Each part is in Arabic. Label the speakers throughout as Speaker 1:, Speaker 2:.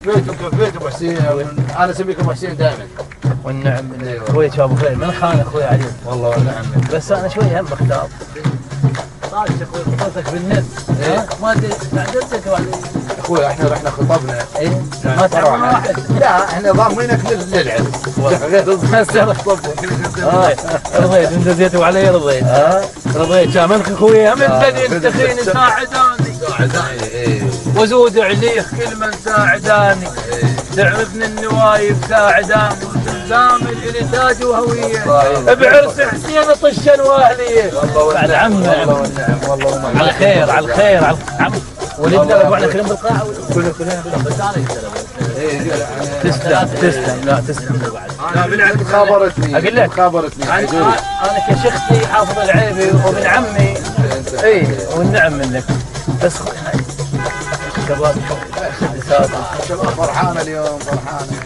Speaker 1: بيت ابو حسين، انا اسميك ابو حسين دائما.
Speaker 2: والنعم بالله. اخوي ابو خير من خان اخوي علي.
Speaker 1: والله والنعم.
Speaker 2: بس انا شوي هم بختار. طالع اخوي خطوتك بالنت. ما ادري تعدلت ولا
Speaker 1: اخوي احنا رحنا خطبنا.
Speaker 2: ايه ما تعرف واحد.
Speaker 1: لا احنا ضامنينك للعلم. غير ما صار خطبنا.
Speaker 2: رضيت انت زيتوا علي رضيت. رضيت كان منك اخوي هم البني التخين ساعداني. وزود عليك كل من ساعداني. تعرفني النوايب ساعداني. زامل الي تاج وهويه. بعرس حسين طشن واهليه. بعد عمي والله على خير على الخير على عم ولدنا رجعنا كلهم بالقاعه كلنا بس انا تسلم لا تسلم
Speaker 1: لا بالعكس خابرتني
Speaker 2: اقول لك
Speaker 1: خابرتني
Speaker 2: انا كشختي حافظ العيبي ومن عمي اي والنعم منك بس شباب
Speaker 1: شباب فرحانه اليوم فرحانه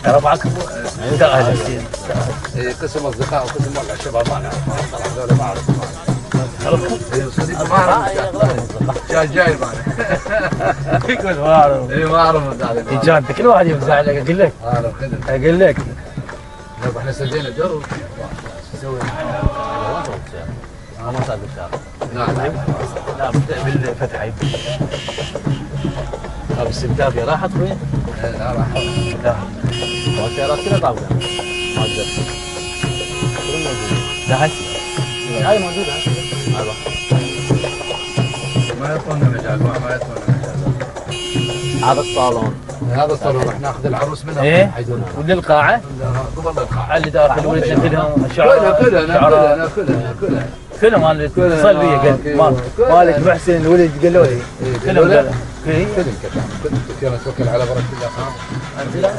Speaker 2: ربعك انت اهل حسين
Speaker 1: قسم اصدقاء وقسم والله الشباب ما نعرف هذول ما اعرف صديق ما اعرف جاي معنا
Speaker 2: يقول ما اعرف
Speaker 1: اي ما اعرف
Speaker 2: اجانتك كل واحد يفزع لك اقول لك اقول لك
Speaker 1: احنا سدينا درب
Speaker 2: نسوي ما صار بالشارع
Speaker 1: نعم
Speaker 2: لا بالفتحي السبتاب يا راحت وين؟
Speaker 1: لا راحت
Speaker 2: لا والسيارات كلها طابقه ما اقدر لا هاي موجوده ايوه
Speaker 1: ما يعطونا مجال ما يعطونا مجال
Speaker 2: هذا الصالون
Speaker 1: هذا الصالون راح ناخذ العروس منها
Speaker 2: ايه وللقاعه؟
Speaker 1: قبل القاعه
Speaker 2: اللي داخل الولد كلهم كلهم مال اتصل بي قال مالك محسن الولد قالوا لي كلهم قالوا
Speaker 1: كلهم توكل على بركه الله انت لا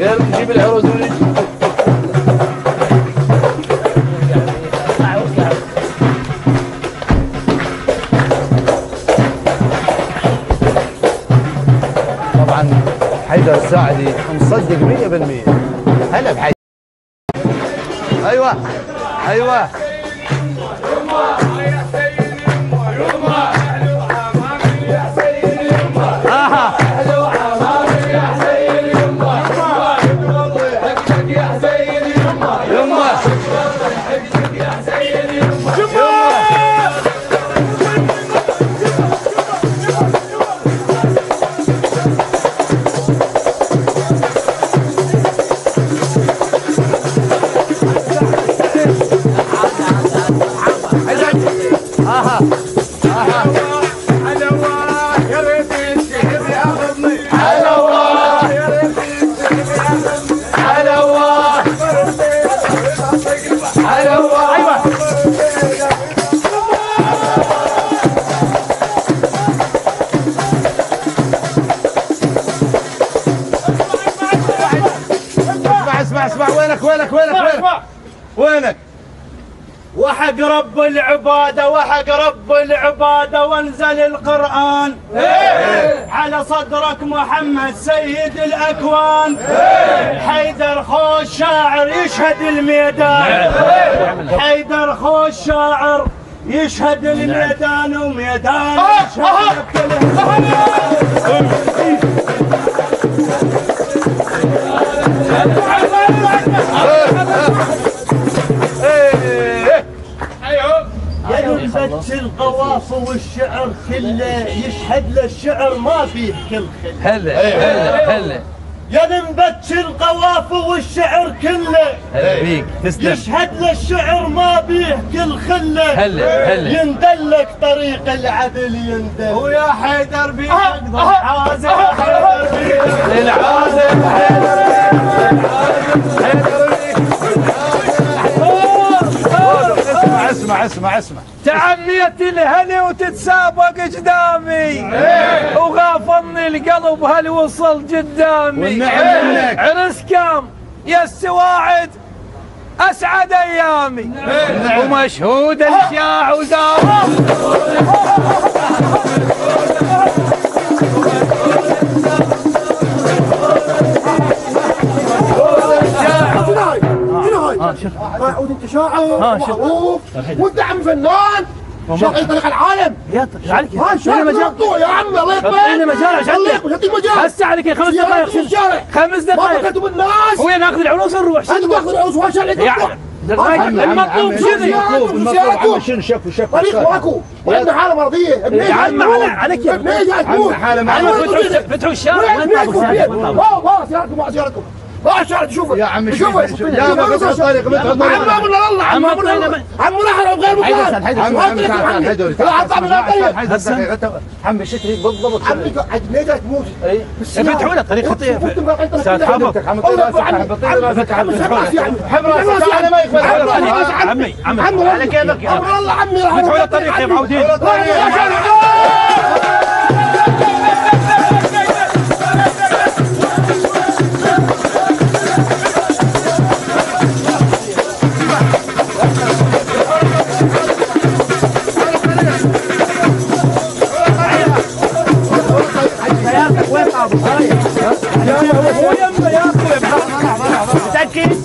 Speaker 1: قال نجيب العروس طبعا حيدر الساعدي مصدق 100%. هلا بحيدر. ايوه ايوه اسمع وينك؟
Speaker 3: وحق رب العبادة وحق رب العبادة وانزل القرآن على صدرك محمد سيد الأكوان حيدر خوش شاعر يشهد الميدان حيدر خوش شاعر يشهد الميدان وميدان يشهد ينبت القواف والشعر كله يشهد للشعر ما فيه كل خل.
Speaker 2: هلا
Speaker 3: ينبت القواف والشعر كله
Speaker 2: هلا بيك تسلم
Speaker 3: يشهد للشعر ما فيه كل خله.
Speaker 2: هلا
Speaker 3: يندلك طريق العدل يندل ويا حيدر بيك حازم حيدر بيك للعازم
Speaker 1: اسمع
Speaker 2: تعميت الهلي وتتسابق قدامي وغافلني القلب هل وصل قدامي
Speaker 1: والنعم منك
Speaker 2: عرس كام يا السواعد اسعد ايامي ومشهود الشاع ودام
Speaker 3: شوف عود انت شاعر معروف وانت عم فنان شغل طريق العالم
Speaker 2: يا عليك
Speaker 3: ما شاء الله يا عم الله يقبل.
Speaker 2: اعطيني مجال عشان
Speaker 3: يعطيك مجال.
Speaker 2: هسه عليك 5 دقائق. 5 دقائق.
Speaker 3: ما تكتب الناس.
Speaker 2: وين ناخذ العروس ونروح؟
Speaker 3: انت تاخذ العروس وش عليك؟
Speaker 2: المطلوب كذي.
Speaker 1: المطلوب شنو شوف
Speaker 3: طريق ماكو وعندنا حاله مرضيه.
Speaker 2: يا عم عليك يا
Speaker 3: ابني جاي تموت.
Speaker 2: فتحوا الشارع
Speaker 3: وين سيارتكم سيارتكم ما شاء شوفوا
Speaker 1: يا عم
Speaker 3: شوفوا
Speaker 1: لا ما بس الطريق
Speaker 3: عم والله الله عم راح غير مكان
Speaker 1: عم شتري بالضبط
Speaker 3: عمي ليه جاي تموت؟
Speaker 2: فتحوا له طريق خطير. عمي على كيفك يا عمي. فتحوا له الطريق يا معودين.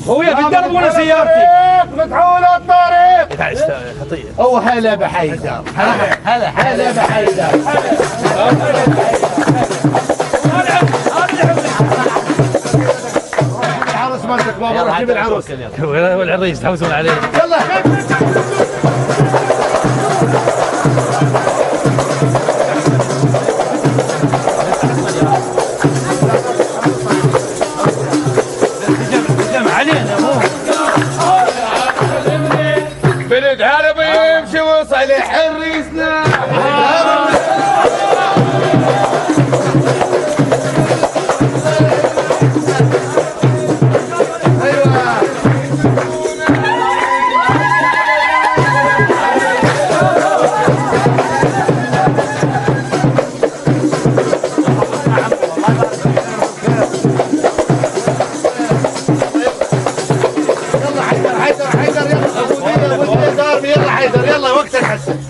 Speaker 2: هو بالدرب ولا سيارتي؟
Speaker 3: فتحوا له الطريق.
Speaker 2: خطير.
Speaker 1: او هلا بحيدر هلا بحيدر العروس مالتك بابا جيب العروس
Speaker 2: والعريس تحوسون عليه.
Speaker 1: يلا بلد عربي يمشي وصالح الريسنا.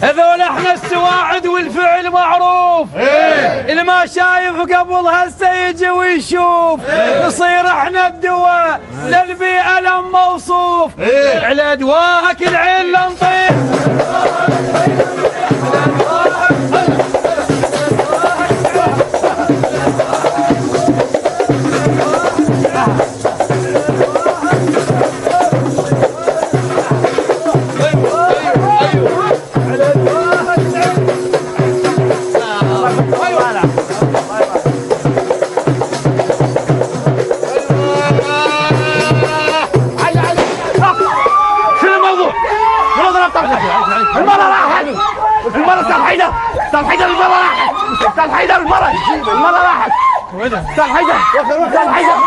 Speaker 2: هذول احنا السواعد والفعل معروف. اللي ما شايف قبل هسه يجي ويشوف. نصير احنا الدواء للبيئة لما موصوف. على دواك العين لنطير.
Speaker 3: المرة راحت. المرة استاذ حيدر. استاذ حيدر المرة راحت. استاذ حيدر المرة راحت. استاذ حيدر. استاذ حيدر.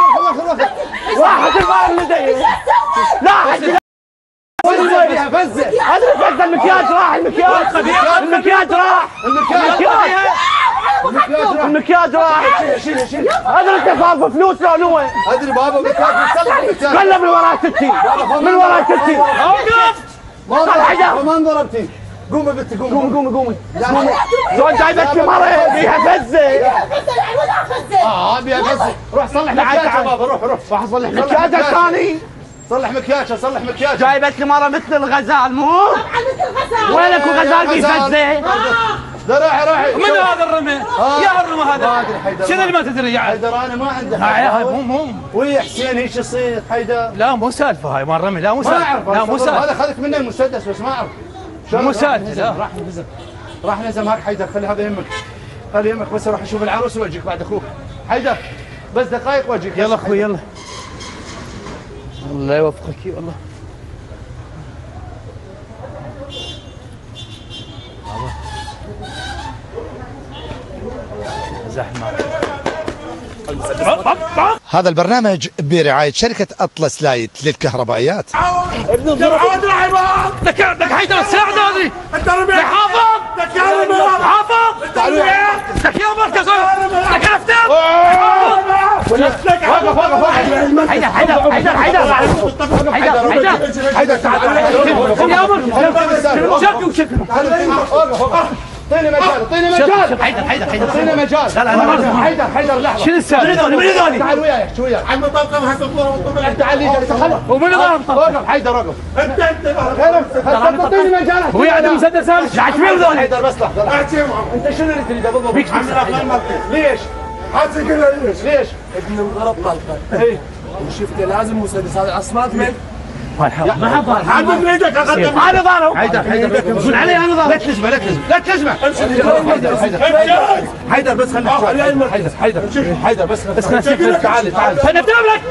Speaker 3: راحت المرة اللي زي. راحت. هذا المكياج راح. المكياج راح. المكياج راح. هذا الاتفاق فلوس له وين؟
Speaker 1: ادري بابا المكياج
Speaker 3: خلى من وراء 60. من وراء 60.
Speaker 1: ما انضربتي. قومي بنتي قومي.
Speaker 3: زول جايبك في مرة فيها فزة.
Speaker 1: بيها فزة. روح صلح مكياجها بابا. روح صلح
Speaker 3: مكياجها الثاني.
Speaker 1: صلح مكياجها.
Speaker 3: جايبك لي مرة مثل الغزال مو؟ وينك وغزال في فزة؟
Speaker 1: روحي.
Speaker 2: من هذا الرمي؟ يا الرمي هذا. شنو اللي ما تدري يا
Speaker 1: حيدر انا ما عندي
Speaker 2: مو
Speaker 1: ويا حسين ايش يصير حيدر؟
Speaker 2: لا مو سالفة هاي مال الرمي. لا مو
Speaker 1: سالفة. ما اعرف.
Speaker 2: لا مو سالفة.
Speaker 1: هذا خذت مني المسدس بس ما اعرف.
Speaker 2: مو سالفة. لا
Speaker 1: راح نزم هاك حيدر. خلي هذا يمك. خلي يمك بس اروح اشوف العروس واجيك بعد اخوك. حيدر بس دقائق واجيك.
Speaker 2: يلا اخوي يلا. الله يوفقك والله. زحمة.
Speaker 4: هذا البرنامج برعاية شركة أطلس لايت للكهربائيات.
Speaker 2: لك حيدر الساعة هذه. لك حافظ. لك يا مركز. لك عرفتها.
Speaker 3: حيدر
Speaker 2: يا مركز. شكو
Speaker 3: اعطيني مجال اعطيني مجال. حيدر اعطيني مجال. لا حيدر لحظه.
Speaker 2: شنو السالفه؟ من ذولي؟
Speaker 3: تعال وياي احكي وياي. عم طلقم هسه الكوره تعال لي
Speaker 2: ومن ضرب؟
Speaker 3: وقف حيدر وقف. انت اعطيني مجال.
Speaker 2: ويا عنده مسدسات؟ قاعد فين ذولي؟
Speaker 3: حيدر بس لحظه. انت شنو اللي تريده بالضبط؟ ليش؟ حاسس كذا ليش؟
Speaker 5: ابن انضرب طلقه اي وشفته لازم مسدس هذا اصمات من
Speaker 2: ما حضر
Speaker 3: حاطط بايدك
Speaker 2: انا ضارب
Speaker 3: حيدر قول علي انا ضارب. لا تلزمه حيدر بس خليك حيدر بس تعال
Speaker 2: انا افتهم لك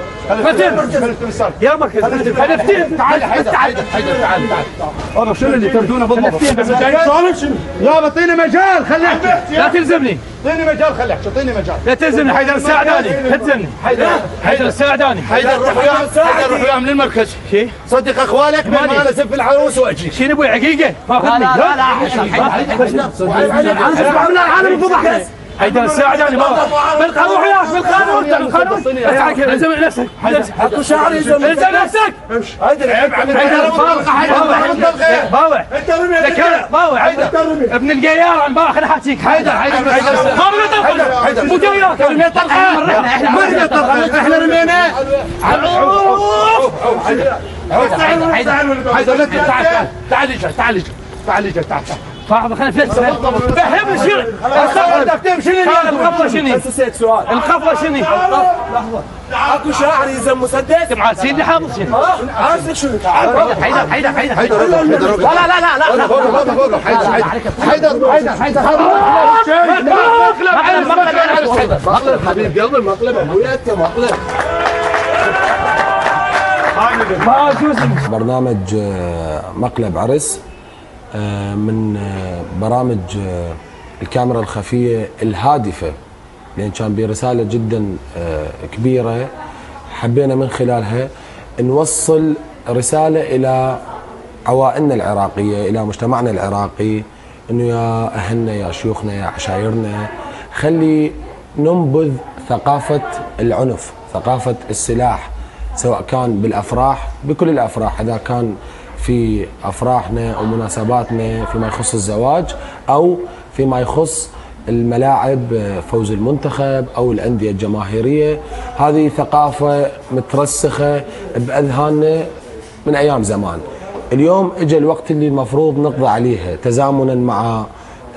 Speaker 2: يا مركز انا افتهم
Speaker 3: تعال حيدر والله شنو اللي تردونه بالضبط؟ يا اعطيني مجال خليك
Speaker 2: لا تلزمني
Speaker 3: اعطيني مجال خليك اعطيني مجال
Speaker 2: لا تلزمني حيدر الساعداني لا تلزمني حيدر الساعداني
Speaker 3: حيدر روح وياهم للمركز
Speaker 2: شي
Speaker 3: صدق اخوانك ما انا اسف العروس واجي
Speaker 2: شنو ابوي حقيقه ماخذني
Speaker 3: اسمع من العالم فضحك
Speaker 2: حيدر الساعداني بابا بالقانون وياك بالقانون الزم نفسك
Speaker 5: اكو شعر
Speaker 2: الزم نفسك
Speaker 3: حيدر عيب عليك
Speaker 2: باوع باوع ابن القيار عم باوع خليني احاكيك حيدر مو جاياك رميت طلقه
Speaker 3: ما رميت طلقه احنا رمينا حيدر تعال تعال
Speaker 2: فاحظ خلينا نفلت فهمني شنو القفله شنو القفله شنو
Speaker 5: لحظه اكو شاعر يلزم مسدس
Speaker 2: معال سيدي حافظ شنو
Speaker 5: عارف شنو
Speaker 3: حيدر
Speaker 5: مقلب حبيب قلبي مقلب ابويا انت مقلب
Speaker 2: ما يجوز
Speaker 6: برنامج مقلب عرس من برامج الكاميرا الخفية الهادفة لأن كان برسالة جدا كبيرة حبينا من خلالها نوصل رسالة إلى عوائلنا العراقية إلى مجتمعنا العراقي إنه يا أهلنا يا شيوخنا يا عشايرنا خلي ننبذ ثقافة العنف ثقافة السلاح سواء كان بالأفراح بكل الأفراح إذا كان في أفراحنا ومناسباتنا فيما يخص الزواج أو فيما يخص الملاعب فوز المنتخب أو الأندية الجماهيرية. هذه ثقافة مترسخة بأذهاننا من أيام زمان. اليوم اجى الوقت اللي المفروض نقضي عليها تزامنا مع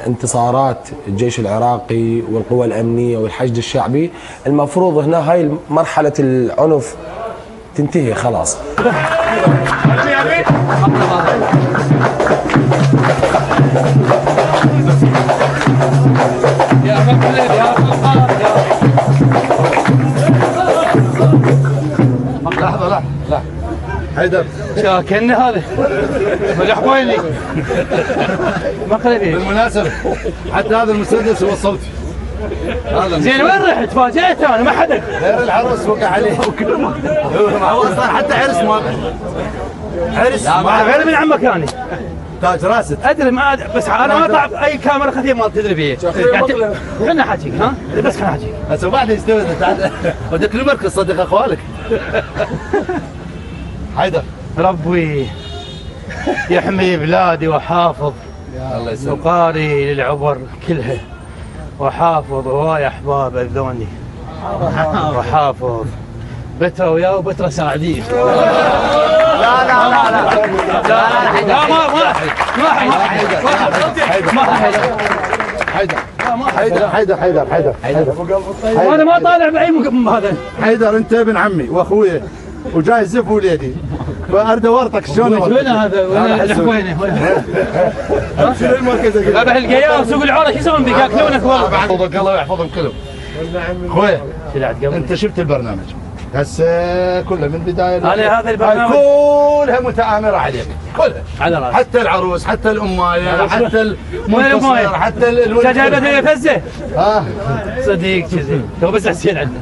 Speaker 6: انتصارات الجيش العراقي والقوى الأمنية والحشد الشعبي. المفروض هنا هاي مرحلة العنف تنتهي خلاص.
Speaker 3: لحظة حيدر
Speaker 2: كأنه هذا ملح ويني مقلبي
Speaker 3: بالمناسبة حتى هذا المسدس هو صوتي هذا
Speaker 2: زين وين رحت؟ فاجأت انا ما حدا
Speaker 3: غير العروس وقع عليه هو اصلا حتى عرس ما عرس
Speaker 2: غير من عمك انا
Speaker 3: تاج راسه
Speaker 2: ادري ما بس انا ما اطلع اي كاميرا خفيه ما تدري بيه خلنا احاكيك ها بس خلنا احاكيك
Speaker 3: هسه بعد يستوي تعال ودك المركز صدق اخوالك حيدر
Speaker 2: ربي يحمي بلادي وحافظ
Speaker 3: الله يسلمك
Speaker 2: وقاري للعبر كلها وحافظ هواي احباب اذوني وحافظ بترة وياه وبترة ساعدين لا
Speaker 3: حيدر
Speaker 2: وانا ما طالع باي هذا
Speaker 3: حيدر انت ابن عمي واخويا وجاي زف وليدي فارد ورطك شلون
Speaker 2: وين هذا وين
Speaker 3: شنو المركز
Speaker 2: ابه القيار سوق العوره شو يسوون بك ياكلونك والله
Speaker 3: يحفظك الله ويحفظهم كلهم اخويا انت شفت البرنامج هسه كله من بدايه
Speaker 2: انا هذا البرنامج
Speaker 3: كلها متآمره عليك كلها
Speaker 2: على راسي
Speaker 3: حتى العروس حتى الامايه حتى المنتصر حتى
Speaker 2: انت جايبه فزه صديق كذي تو بس حسين عندنا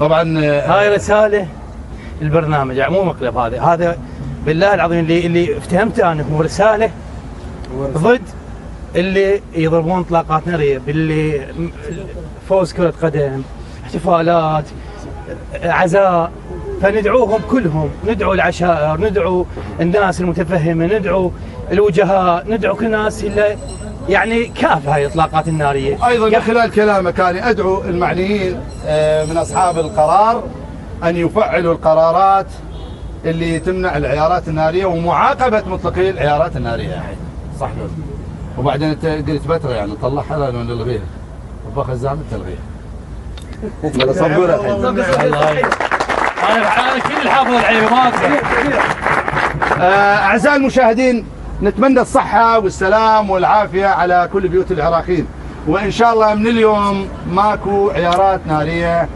Speaker 3: طبعا
Speaker 2: هاي رساله البرنامج مو مقلب هذا بالله العظيم اللي افتهمته انا هو رساله ضد اللي يضربون اطلاقات ناريه باللي فوز كره قدم احتفالات عزاء فندعوهم كلهم ندعو العشائر ندعو الناس المتفهمه ندعو الوجهاء، ندعو كل الناس الى يعني كافه هاي الاطلاقات الناريه.
Speaker 1: ايضا من خلال كلامك انا ادعو المعنيين من اصحاب القرار ان يفعلوا القرارات اللي تمنع العيارات الناريه ومعاقبه مطلقي العيارات الناريه يا حي. صح. وبعدين انت قلت بترة يعني نطلعها ولا نلغيها؟ ابو خزام تلغيها. ولا صبور الحين.
Speaker 2: انا كل حافظ العيبات.
Speaker 1: اعزائي المشاهدين، نتمنى الصحه والسلام والعافيه على كل بيوت العراقيين، وان شاء الله من اليوم ماكو عيارات ناريه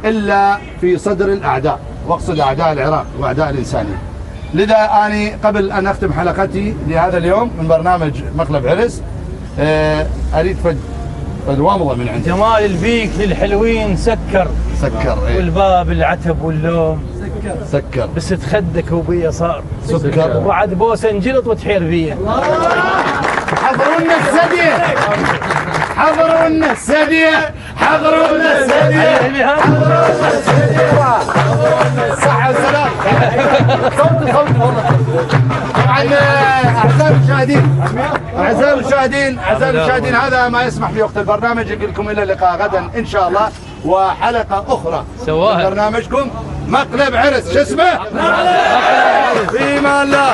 Speaker 1: الا في صدر الاعداء، واقصد اعداء العراق واعداء الانسانيه. لذا اني قبل ان اختم حلقتي لهذا اليوم من برنامج مقلب عرس اريد فد وامضه من عندي.
Speaker 2: جمال البيك للحلوين سكر
Speaker 1: إيه.
Speaker 2: والباب العتب واللوم
Speaker 1: سكر
Speaker 2: بس تخدك وبيا صار
Speaker 1: سكر
Speaker 2: وبعد بوسه انجلط وتحير بيا.
Speaker 3: حضروا لنا السديه، حضروا لنا السديه، حضروا لنا السديه، حضروا لنا السديه، صحة والسلام. صوت والله. طبعا اعزائي المشاهدين هذا ما يسمح في وقت البرنامج. يقول لكم الى اللقاء غدا ان شاء الله وحلقه اخرى من برنامجكم مقلب عرس. شو اسمه؟ في امان الله.